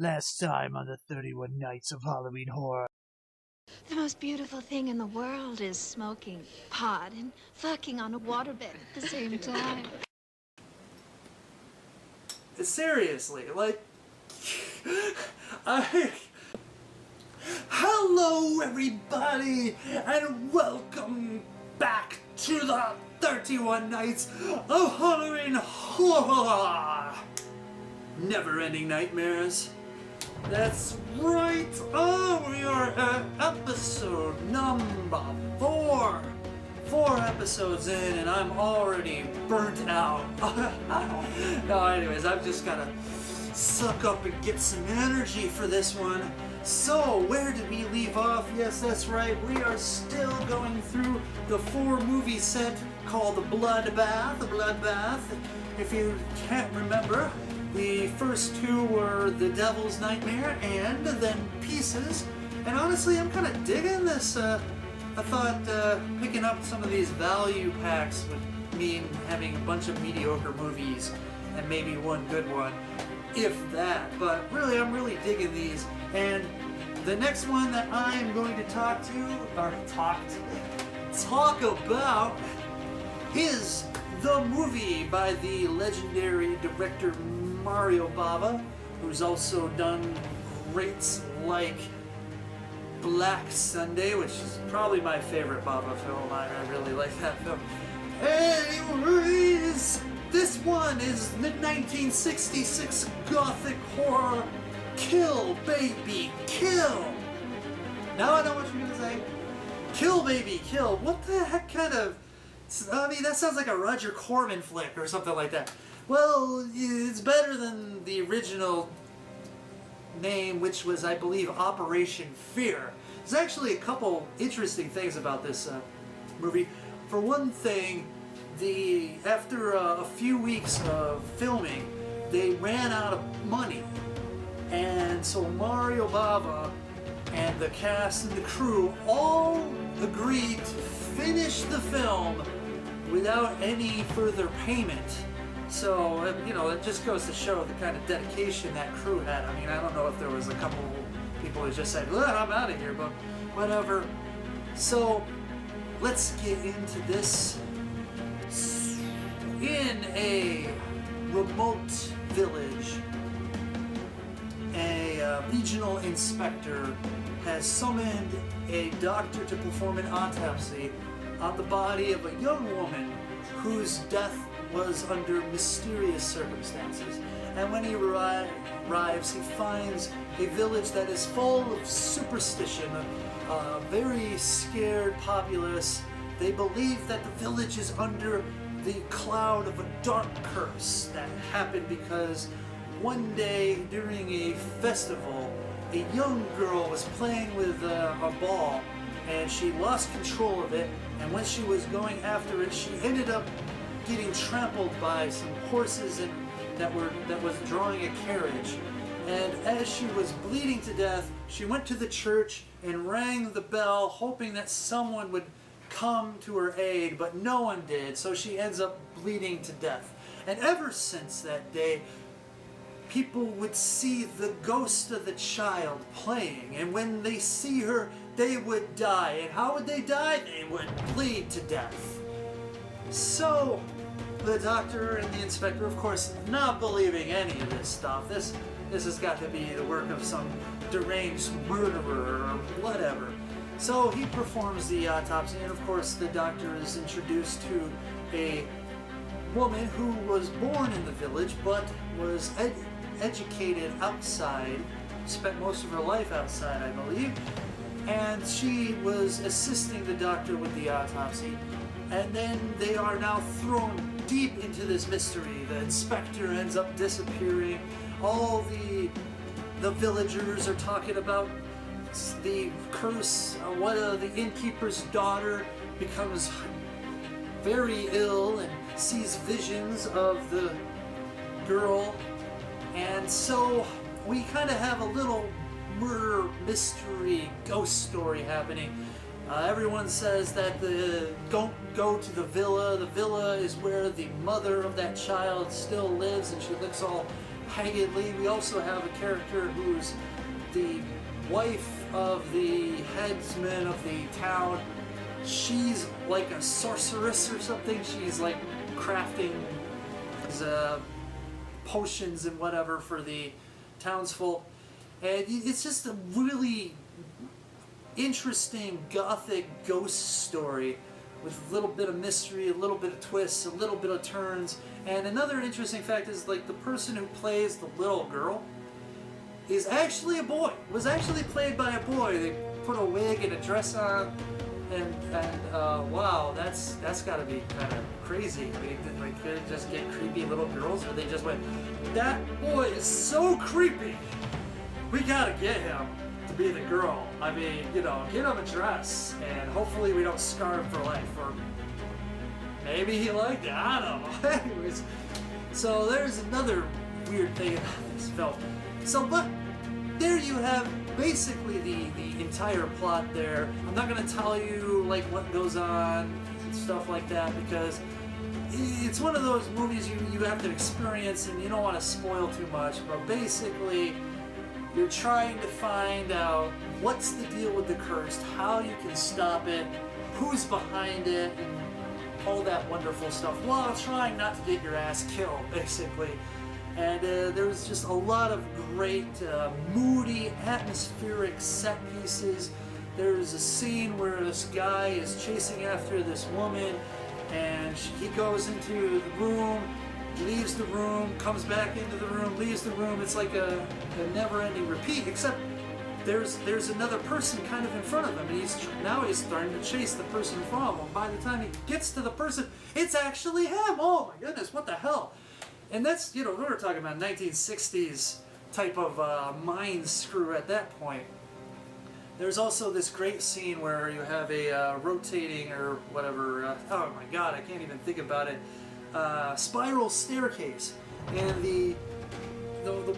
Last time on the 31 Nights of Halloween Horror. The most beautiful thing in the world is smoking pot and fucking on a waterbed at the same time. Seriously, like, Hello everybody, and welcome back to the 31 Nights of Halloween Horror! Never-ending nightmares. That's right! Oh, we are at episode number 4! 4 episodes in, and I'm already burnt out. No, anyways, I've just gotta suck up and get some energy for this one. So, where did we leave off? Yes, that's right, we are still going through the 4-movie set called The Bloodbath. If you can't remember, the first 2 were The Devil's Nightmare and then Pieces. And honestly, I'm kind of digging this. I thought picking up some of these value packs would mean having a bunch of mediocre movies and maybe one good one, if that. But really, I'm really digging these. And the next one that I am going to talk about is the movie by the legendary director Mario Bava, who's also done greats like Black Sunday, which is probably my favorite Bava film. I really like that film. Anyways, this one is the 1966 Gothic horror Kill Baby Kill. Now I know what you're gonna say. Kill Baby Kill. What the heck kind of... I mean, that sounds like a Roger Corman flick or something like that. Well, it's better than the original name, which was, I believe, Operation Fear. There's actually a couple interesting things about this movie. For one thing, after a few weeks of filming, they ran out of money. And so Mario Bava and the cast and the crew all agreed to finish the film without any further payment. So, you know, it just goes to show the kind of dedication that crew had. I mean, I don't know if there was a couple people who just said, "Look, I'm out of here," but whatever. So, let's get into this. In a remote village, a regional inspector has summoned a doctor to perform an autopsy on the body of a young woman whose death was under mysterious circumstances. And when he arrives, he finds a village that is full of superstition, a very scared populace. They believe that the village is under the cloud of a dark curse that happened because one day during a festival, a young girl was playing with a ball and she lost control of it, and when she was going after it, she ended up getting trampled by some horses that was drawing a carriage. And as she was bleeding to death, she went to the church and rang the bell, hoping that someone would come to her aid, but no one did, so she ends up bleeding to death. And ever since that day, people would see the ghost of the child playing, and when they see her, they would die. And how would they die? They would bleed to death. So, the doctor and the inspector, of course, not believing any of this stuff. This has got to be the work of some deranged murderer or whatever. So he performs the autopsy, and of course the doctor is introduced to a woman who was born in the village but was educated outside, spent most of her life outside, I believe, and she was assisting the doctor with the autopsy. And then they are now thrown deep into this mystery. The inspector ends up disappearing. All the villagers are talking about the curse. The innkeeper's daughter becomes very ill and sees visions of the girl. And so we kind of have a little murder mystery ghost story happening. Everyone says that don't go to the villa. The villa is where the mother of that child still lives, and she looks all haggardly. We also have a character who's the wife of the headsman of the town. She's like a sorceress or something. She's like crafting potions and whatever for the townsfolk. And it's just a really interesting Gothic ghost story with a little bit of mystery, a little bit of twists, a little bit of turns. And another interesting fact is, like, the person who plays the little girl is actually a boy. Was actually played by a boy. They put a wig and a dress on, and wow, that's got to be kind of crazy. They could just get creepy little girls, or they just went, that boy is so creepy, we gotta get him to be the girl. I mean, you know, get him a dress, and hopefully we don't scar him for life, or maybe he liked it, I don't know. Anyways, so there's another weird thing about this film. So, but there you have basically the entire plot there. I'm not going to tell you like what goes on and stuff like that, because it's one of those movies you have to experience and you don't want to spoil too much. But basically, you're trying to find out what's the deal with the curse, how you can stop it, who's behind it, and all that wonderful stuff, while trying not to get your ass killed, basically. And there was just a lot of great, moody, atmospheric set pieces. There's a scene where this guy is chasing after this woman, and he goes into the room, leaves the room, comes back into the room, leaves the room. It's like a never-ending repeat, except there's another person kind of in front of him, and now he's starting to chase the person in front of him. By the time he gets to the person, it's actually him. Oh my goodness, what the hell? And that's, you know, we were talking about 1960s type of mind screw at that point. There's also this great scene where you have a rotating or whatever, oh my god, I can't even think about it, spiral staircase. And the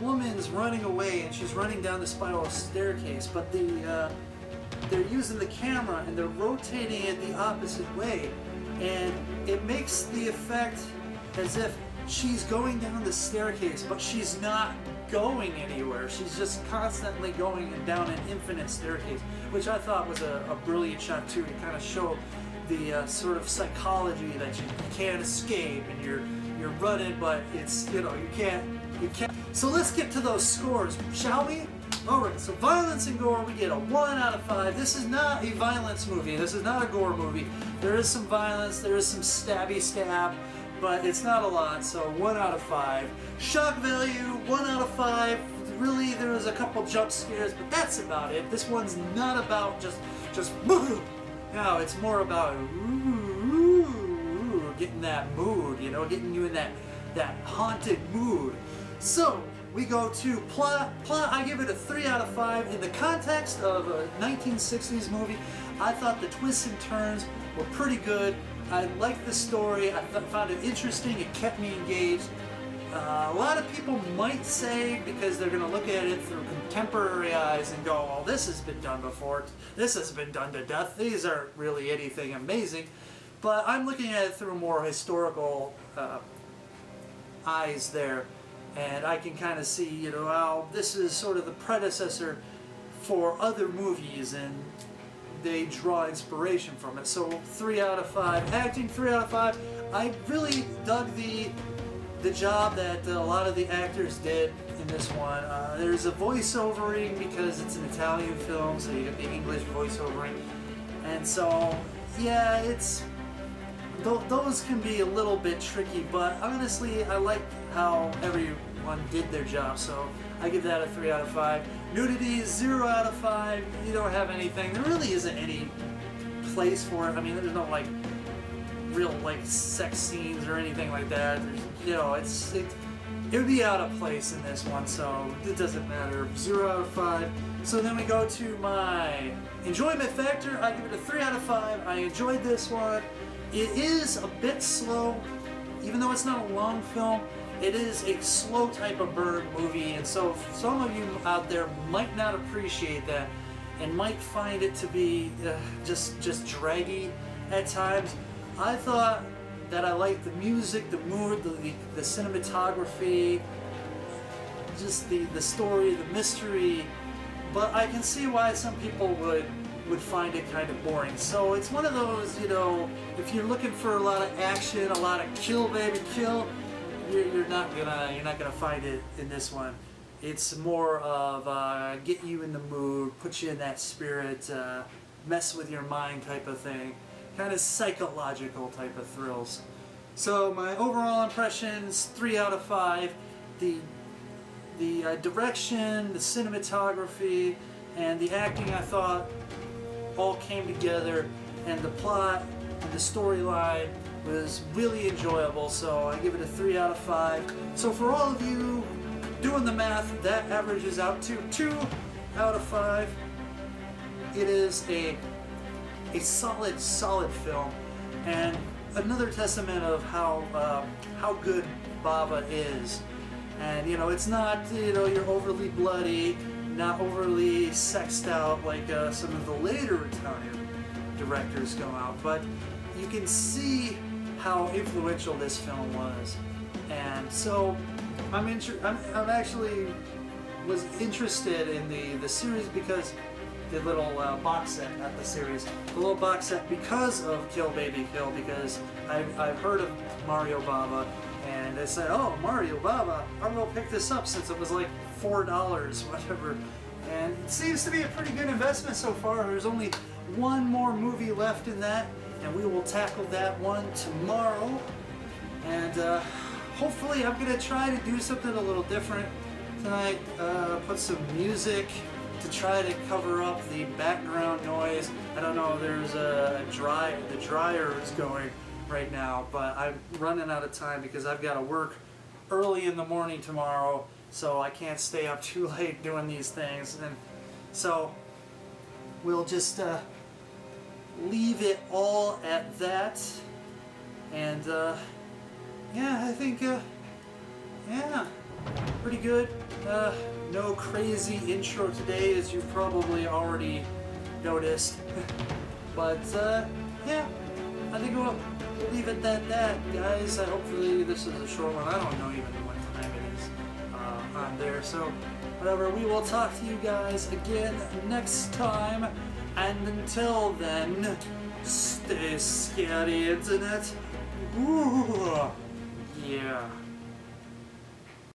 woman's running away, and she's running down the spiral staircase, but they're using the camera and they're rotating it the opposite way. And it makes the effect as if she's going down the staircase, but she's not going anywhere. She's just constantly going down an infinite staircase, which I thought was a brilliant shot too, to kind of show the sort of psychology that you can't escape, and you're running, but it's, you know, you can't. So let's get to those scores, shall we? Alright, so violence and gore, we get a 1 out of 5. This is not a violence movie. This is not a gore movie. There is some violence, there is some stabby stab, but it's not a lot, so 1 out of 5. Shock value, 1 out of 5. Really, there was a couple jump scares, but that's about it. This one's not about just no, it's more about getting that mood, you know, getting you in that haunted mood. So we go to plot. I give it a 3 out of 5. In the context of a 1960s movie, I thought the twists and turns were pretty good. I liked the story. I found it interesting. It kept me engaged. A lot of people might say, because they're going to look at it through contemporary eyes and go, well, this has been done before. This has been done to death. These aren't really anything amazing. But I'm looking at it through more historical eyes there. And I can kind of see, you know, how this is sort of the predecessor for other movies, and they draw inspiration from it. So 3 out of 5. Acting, 3 out of 5. I really dug the job that a lot of the actors did in this one. There's a voiceovering because it's an Italian film, so you get the English voiceovering. And so, yeah, those can be a little bit tricky, but honestly, I like how everyone did their job, so I give that a 3 out of 5. Nudity is 0 out of 5. You don't have anything. There really isn't any place for it. I mean, there's no like real like sex scenes or anything like that. There's, you know, it would be out of place in this one, so it doesn't matter. 0 out of 5. So then we go to my enjoyment factor. I give it a 3 out of 5. I enjoyed this one. It is a bit slow, even though it's not a long film. It is a slow type of burn movie, and so some of you out there might not appreciate that and might find it to be just draggy at times. I thought that I liked the music, the mood, the cinematography. just the story, the mystery, but I can see why some people would find it kind of boring. So it's one of those, you know, if you're looking for a lot of action, a lot of kill, baby, kill, you're not gonna find it in this one. It's more of get you in the mood, put you in that spirit, mess with your mind type of thing, kind of psychological type of thrills. So my overall impressions, 3 out of 5. The direction, the cinematography, and the acting, I thought all came together, and the plot and the storyline was really enjoyable, so I give it a 3 out of 5. So for all of you doing the math, that averages out to 2 out of 5. It is a solid film, and another testament of how good Bava is. And you know, it's not, you know, you're overly bloody, not overly sexed out like some of the later Italian directors go out, but you can see how influential this film was. And so I'm actually was interested in the series because the little box set, not the series, the little box set, because of Kill Baby Kill, because I've heard of Mario Bava, and I said, oh, Mario Bava, I'm gonna pick this up since it was like $4, whatever. And it seems to be a pretty good investment so far. There's only one more movie left in that, and we will tackle that one tomorrow. And hopefully I'm gonna try to do something a little different tonight, put some music to try to cover up the background noise. I don't know, there's the dryer is going right now, but I'm running out of time because I've got to work early in the morning tomorrow, so I can't stay up too late doing these things. And so we'll just leave it all at that. And yeah, I think yeah, pretty good. No crazy intro today, as you've probably already noticed. But yeah, I think we'll leave it at that, guys. Hopefully this is a short one. I don't know even what time it is on there. So whatever, we will talk to you guys again next time. And until then, stay scary, internet. Ooh, yeah.